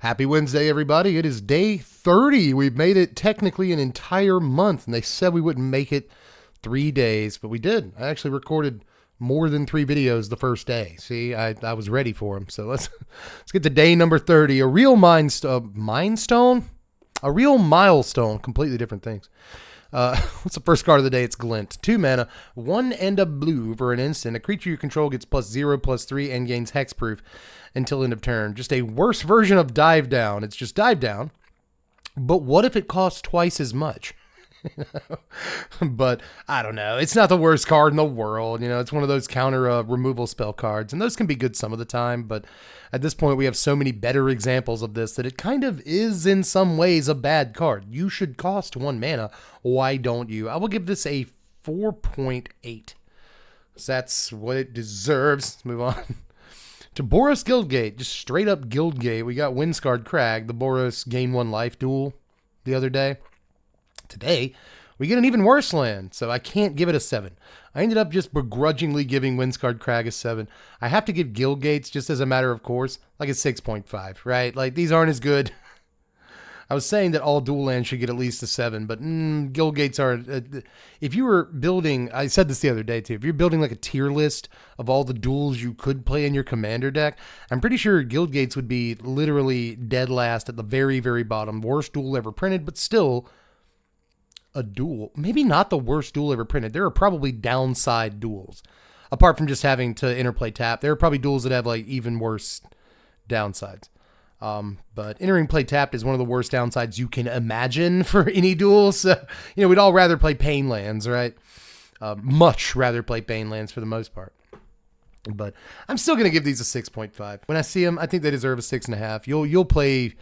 Happy Wednesday, everybody. It is day 30. We've made it technically an entire month, and they said we wouldn't make it 3 days, but we did. I actually recorded more than 3 videos the first day. See, I was ready for them. So let's get to day number 30. A real milestone? A real milestone. Completely different things. What's the first card of the day? It's Glint. 2 mana, 1 and a blue for an instant. A creature you control gets +0/+3 and gains hexproof until end of turn. Just a worse version of Dive Down. It's just Dive Down. But what if it costs twice as much? But I don't know. It's not the worst card in the world. You know, it's one of those counter removal spell cards, and those can be good some of the time. But at this point, we have so many better examples of this that it kind of is in some ways a bad card. You should cost 1 mana. Why don't you? I will give this a 4.8. That's what it deserves. Let's move on to Boros Guildgate. Just straight up Guildgate. We got Windscarred Crag, the Boros gain 1 life duel the other day. Today, we get an even worse land, so I can't give it a 7. I ended up just begrudgingly giving Windscarred Crag a 7. I have to give Guildgates, just as a matter of course, like a 6.5, right? Like, these aren't as good. I was saying that all dual lands should get at least a 7, but Guildgates are... if you were building... I said this the other day, too. If you're building like a tier list of all the duels you could play in your commander deck, I'm pretty sure Guildgates would be literally dead last at the very, very bottom. Worst duel ever printed, but still... a duel. Maybe not the worst duel ever printed. There are probably downside duels. Apart from just having to interplay tap, there are probably duels that have like even worse downsides. But entering play tapped is one of the worst downsides you can imagine for any duel. So, you know, we'd all rather play pain lands, right? Much rather play pain lands for the most part. But I'm still going to give these a 6.5. When I see them, I think they deserve a 6.5. You'll play...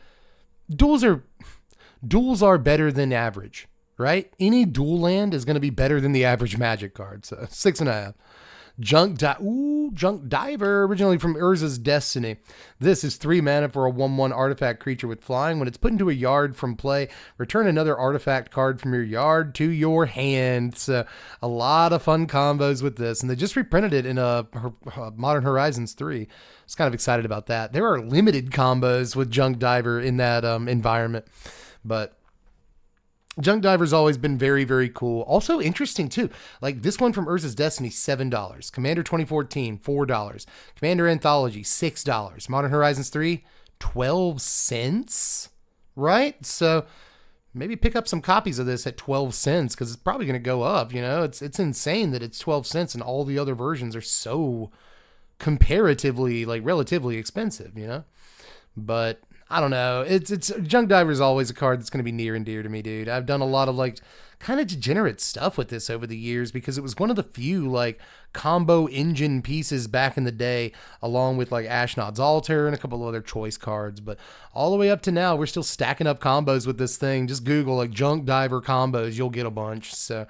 Duels are better than average. Right? Any dual land is going to be better than the average Magic card. So 6.5. Junk Diver, originally from Urza's Destiny. This is 3 mana for a 1/1 artifact creature with flying. When it's put into a yard from play, return another artifact card from your yard to your hand. So a lot of fun combos with this. And they just reprinted it in Modern Horizons 3. I was kind of excited about that. There are limited combos with Junk Diver in that environment. But Junk Diver's always been very, very cool. Also interesting, too. Like this one from Urza's Destiny, $7. Commander 2014, $4. Commander Anthology, $6. Modern Horizons 3, 12 cents? Right? So maybe pick up some copies of this at 12 cents because it's probably going to go up. You know, it's insane that it's 12 cents and all the other versions are so comparatively, like relatively expensive, you know? But... I don't know. It's Junk Diver is always a card that's going to be near and dear to me, dude. I've done a lot of like kind of degenerate stuff with this over the years because it was one of the few like combo engine pieces back in the day, along with like Ashnod's Altar and a couple of other choice cards. But all the way up to now, we're still stacking up combos with this thing. Just Google like Junk Diver combos, you'll get a bunch. So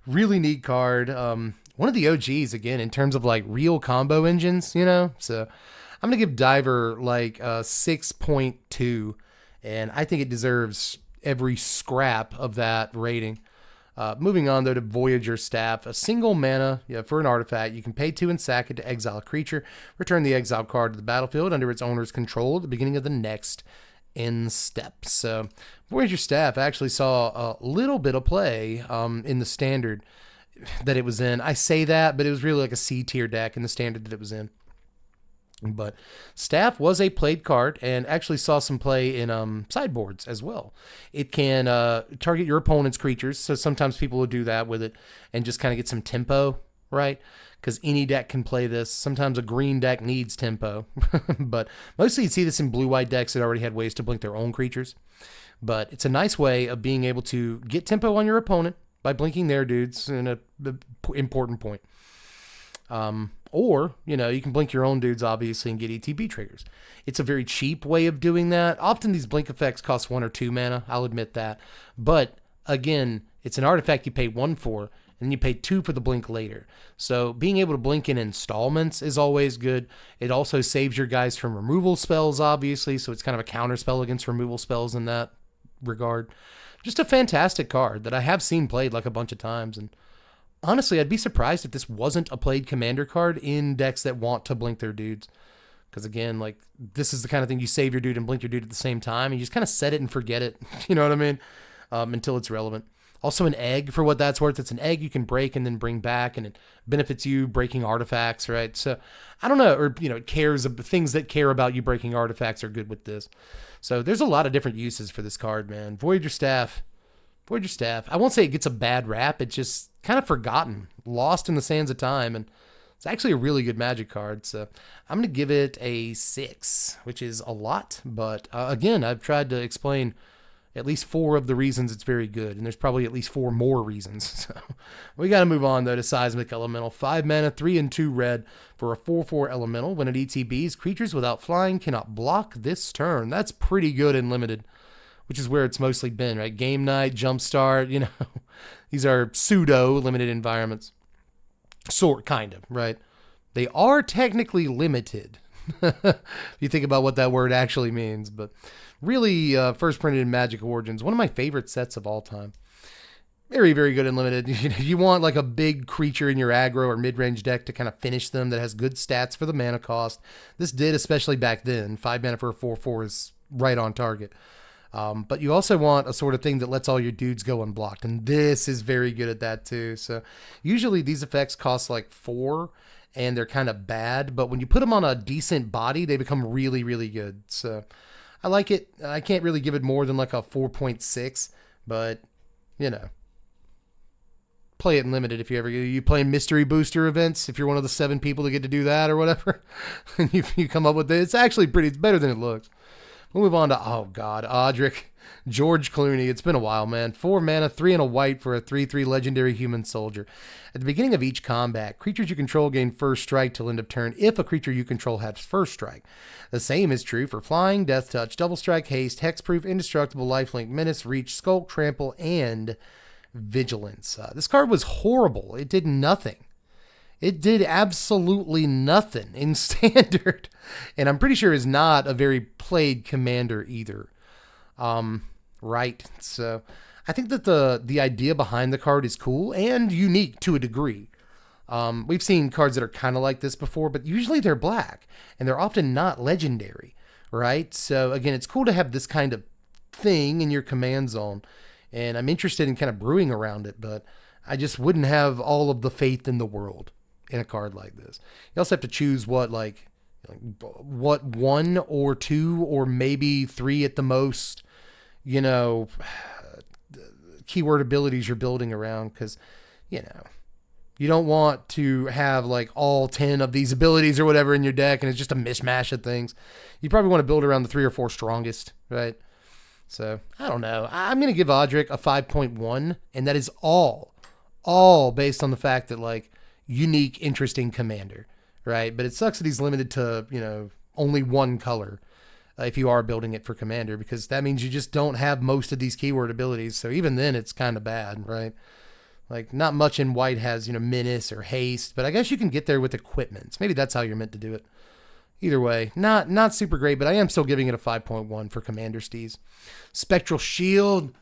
really neat card. One of the OGs again in terms of like real combo engines, you know. So I'm going to give Diver like a 6.2, and I think it deserves every scrap of that rating. Moving on, though, to Voyager Staff. A single mana for an artifact. You can pay 2 and sack it to exile a creature. Return the exile card to the battlefield under its owner's control at the beginning of the next end step. So Voyager Staff actually saw a little bit of play in the standard that it was in. I say that, but it was really like a C-tier deck in the standard that it was in. But Staff was a played card and actually saw some play in sideboards as well. It can target your opponent's creatures, so sometimes people will do that with it and just kind of get some tempo, right? Because any deck can play this. Sometimes a green deck needs tempo, but mostly you'd see this in blue-white decks that already had ways to blink their own creatures. But it's a nice way of being able to get tempo on your opponent by blinking their dudes in an important point. Or, you know, you can blink your own dudes, obviously, and get ETB triggers. It's a very cheap way of doing that. Often these blink effects cost 1 or 2 mana, I'll admit that. But, again, it's an artifact you pay 1 for, and you pay 2 for the blink later. So being able to blink in installments is always good. It also saves your guys from removal spells, obviously, so it's kind of a counter spell against removal spells in that regard. Just a fantastic card that I have seen played like a bunch of times, and honestly, I'd be surprised if this wasn't a played commander card in decks that want to blink their dudes. Because again, like, this is the kind of thing you save your dude and blink your dude at the same time. And you just kind of set it and forget it. You know what I mean? Until it's relevant. Also an egg, for what that's worth. It's an egg you can break and then bring back, and it benefits you breaking artifacts, right? So I don't know, or, you know, it cares, things that care about you breaking artifacts are good with this. So there's a lot of different uses for this card, man. Voyager Staff. I won't say it gets a bad rap. It's just kind of forgotten, lost in the sands of time, and it's actually a really good Magic card. So I'm going to give it a 6, which is a lot. But again, I've tried to explain at least 4 of the reasons it's very good, and there's probably at least 4 more reasons. So we got to move on, though, to Seismic Elemental. 5 mana, 3 and 2 red for a 4/4 elemental. When it ETBs, creatures without flying cannot block this turn. That's pretty good in limited, which is where it's mostly been, right? Game Night, Jumpstart, you know, these are pseudo limited environments. Sort, kind of, right? They are technically limited. If you think about what that word actually means, but really, first printed in Magic Origins, one of my favorite sets of all time. Very, very good in limited. You want like a big creature in your aggro or mid-range deck to kind of finish them that has good stats for the mana cost. This did, especially back then. 5 mana for a 4/4 is right on target. But you also want a sort of thing that lets all your dudes go unblocked, and this is very good at that too. So usually these effects cost like 4, and they're kind of bad, but when you put them on a decent body, they become really, really good. So I like it. I can't really give it more than like a 4.6, but, you know, play it in limited if you play mystery booster events, if you're one of the 7 people that get to do that or whatever, and you come up with it. It's actually it's better than it looks. We'll move on to, oh God, Audri, George Clooney. It's been a while, man. 4 mana, 3 and a white for a 3/3 legendary human soldier. At the beginning of each combat, creatures you control gain first strike till end of turn if a creature you control has first strike. The same is true for flying, death touch, double strike, haste, hexproof, indestructible, lifelink, menace, reach, skulk, trample, and vigilance. This card was horrible. It did nothing. It did absolutely nothing in standard, and I'm pretty sure is not a very played commander either. Right. So I think that the idea behind the card is cool and unique to a degree. We've seen cards that are kind of like this before, but usually they're black and they're often not legendary, right? So again, it's cool to have this kind of thing in your command zone, and I'm interested in kind of brewing around it, but I just wouldn't have all of the faith in the world in a card like this. You also have to choose what 1 or 2 or maybe 3 at the most, you know, keyword abilities you're building around, because, you know, you don't want to have like all 10 of these abilities or whatever in your deck and it's just a mishmash of things. You probably want to build around the 3 or 4 strongest, right? So I don't know. I'm going to give Audri a 5.1, and that is all based on the fact that, like, unique, interesting commander, right? But it sucks that he's limited to, you know, only 1 color if you are building it for commander, because that means you just don't have most of these keyword abilities. So even then it's kind of bad, right? Like, not much in white has, you know, menace or haste, but I guess you can get there with equipments. Maybe that's how you're meant to do it. Either way, not super great, but I am still giving it a 5.1 for Commander Steez. Spectral Shield.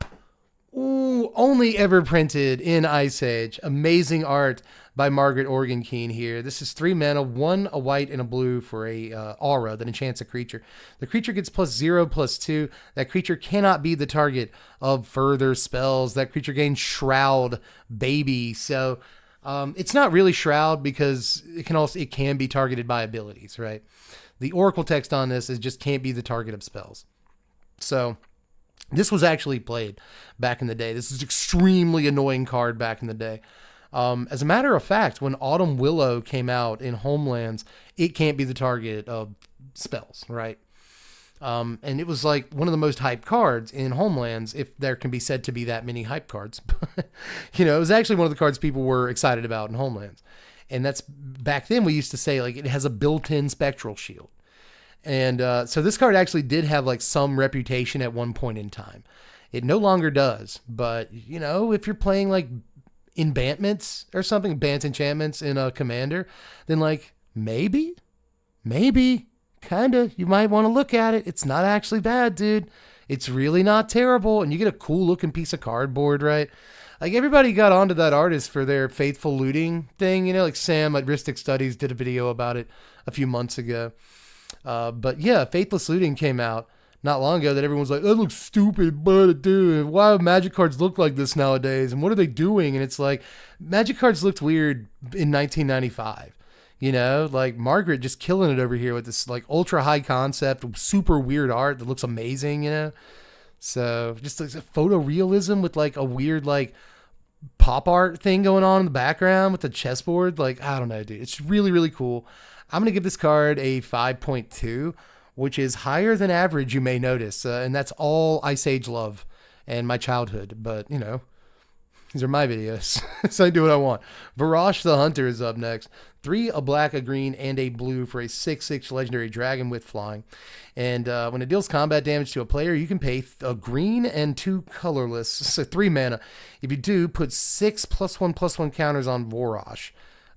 Ooh, only ever printed in Ice Age. Amazing art by Margaret Organ-Keene here. This is 3 mana, 1 a white and a blue for a aura that enchants a creature. The creature gets +0/+2. That creature cannot be the target of further spells. That creature gains Shroud, baby. So it's not really Shroud because it can be targeted by abilities, right? The Oracle text on this is just can't be the target of spells. So this was actually played back in the day. This is an extremely annoying card back in the day. As a matter of fact, when Autumn Willow came out in Homelands, it can't be the target of spells, right? And it was like one of the most hyped cards in Homelands, if there can be said to be that many hype cards. You know, it was actually one of the cards people were excited about in Homelands. And that's back then we used to say, like, it has a built-in Spectral Shield. And so this card actually did have like some reputation at one point in time. It no longer does, but you know, if you're playing like enchantments or something, Bant enchantments in a commander, then like maybe, kind of, you might want to look at it. It's not actually bad, dude. It's really not terrible, and you get a cool looking piece of cardboard, right? Like, everybody got onto that artist for their faithful looting thing, you know, like Sam at Ristic Studies did a video about it a few months ago. But yeah, Faithless Looting came out not long ago that everyone's like, that looks stupid, but dude, why do Magic cards look like this nowadays? And what are they doing? And it's like, Magic cards looked weird in 1995. You know, like Margaret just killing it over here with this like ultra high concept, super weird art that looks amazing, you know? So just like photorealism with like a weird like pop art thing going on in the background with the chessboard. Like, I don't know, dude. It's really, really cool. I'm going to give this card a 5.2, which is higher than average, you may notice. And that's all Ice Age love and my childhood. But, you know, these are my videos, so I do what I want. Vorash the Hunter is up next. 3, a black, a green, and a blue for a 6/6 legendary dragon with flying. And when it deals combat damage to a player, you can pay a green and 2 colorless, so 3 mana. If you do, put 6 +1/+1 counters on Vorash.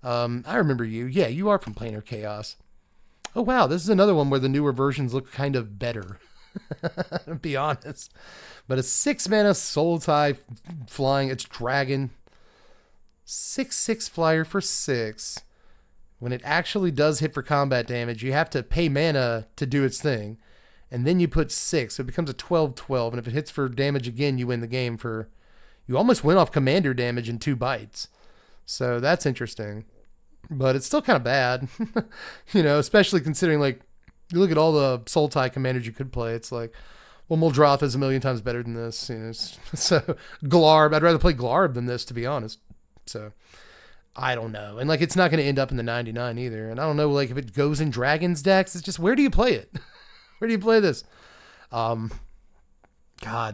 I remember you. Yeah, you are from Planar Chaos. Oh, wow, this is another one where the newer versions look kind of better, to be honest. But a 6 mana soul tie flying, it's dragon. 6/6 flyer for 6. When it actually does hit for combat damage, you have to pay mana to do its thing. And then you put 6. So it becomes a 12/12. And if it hits for damage again, you win the game for... You almost win off commander damage in 2 bites. So that's interesting. But it's still kind of bad. You know, especially considering, like, you look at all the soul tie commanders you could play. It's like, well, Muldroth is a million times better than this. You know, so Glarb, I'd rather play Glarb than this, to be honest. So... I don't know. And like, it's not going to end up in the 99 either. And I don't know, like, if it goes in Dragon's decks, it's just, where do you play it? Where do you play this? God,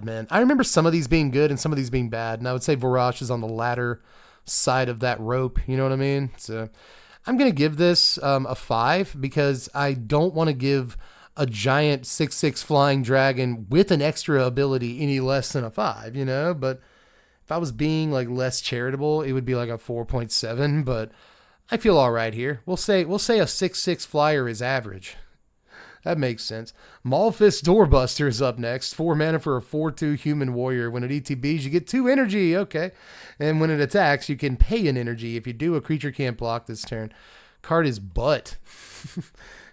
man. I remember some of these being good and some of these being bad. And I would say Vorash is on the latter side of that rope. You know what I mean? So I'm going to give this a 5 because I don't want to give a giant 6/6 flying dragon with an extra ability any less than a 5, you know? But if I was being like less charitable, it would be like a 4.7, but I feel all right here. We'll say a 6/6 flyer is average. That makes sense. Malphus Doorbuster is up next. 4 mana for a 4/2 human warrior. When it ETBs, you get 2 energy. Okay. And when it attacks, you can pay an energy. If you do, a creature can't block this turn. Card is butt.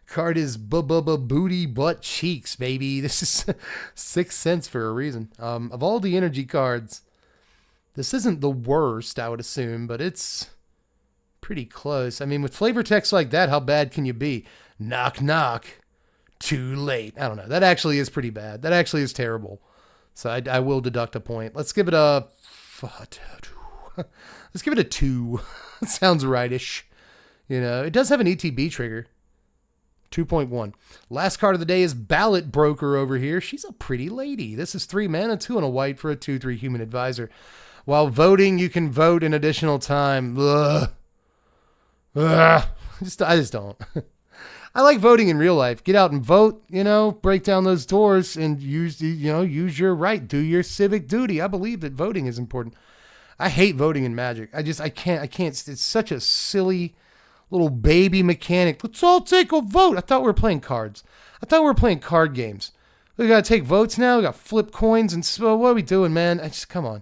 Card is booty butt cheeks, baby. This is 6 cents for a reason. Of all the energy cards, this isn't the worst, I would assume, but it's pretty close. I mean, with flavor text like that, how bad can you be? Knock, knock. Too late. I don't know. That actually is pretty bad. That actually is terrible. So I will deduct a point. Let's give it a... Let's give it a 2. It sounds rightish. You know, it does have an ETB trigger. 2.1. Last card of the day is Ballot Broker over here. She's a pretty lady. This is 3 mana, 2 and a white for a 2/3 human advisor. While voting, you can vote an additional time. Ugh. Ugh. I just don't. I like voting in real life. Get out and vote, you know, break down those doors and use your right. Do your civic duty. I believe that voting is important. I hate voting in Magic. I can't. It's such a silly little baby mechanic. Let's all take a vote. I thought we were playing cards. I thought we were playing card games. We got to take votes now. We got to flip coins and so what are we doing, man? Come on.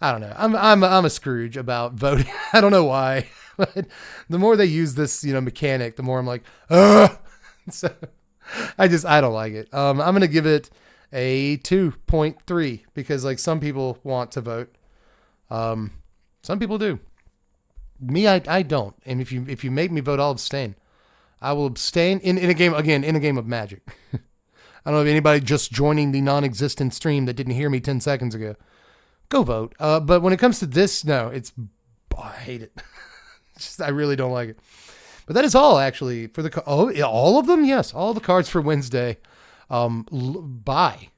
I don't know. I'm a Scrooge about voting. I don't know why. But the more they use this, mechanic, the more I'm like, ugh. So I don't like it. I'm going to give it a 2.3 because like some people want to vote. Some people do. Me, I don't. And if you make me vote, I'll abstain. I will abstain in a game, again, in a game of Magic. I don't know if anybody just joining the non-existent stream that didn't hear me 10 seconds ago. Go vote. But when it comes to this, no, I hate it. I really don't like it. But that is all actually for all of them. Yes. All the cards for Wednesday. Bye.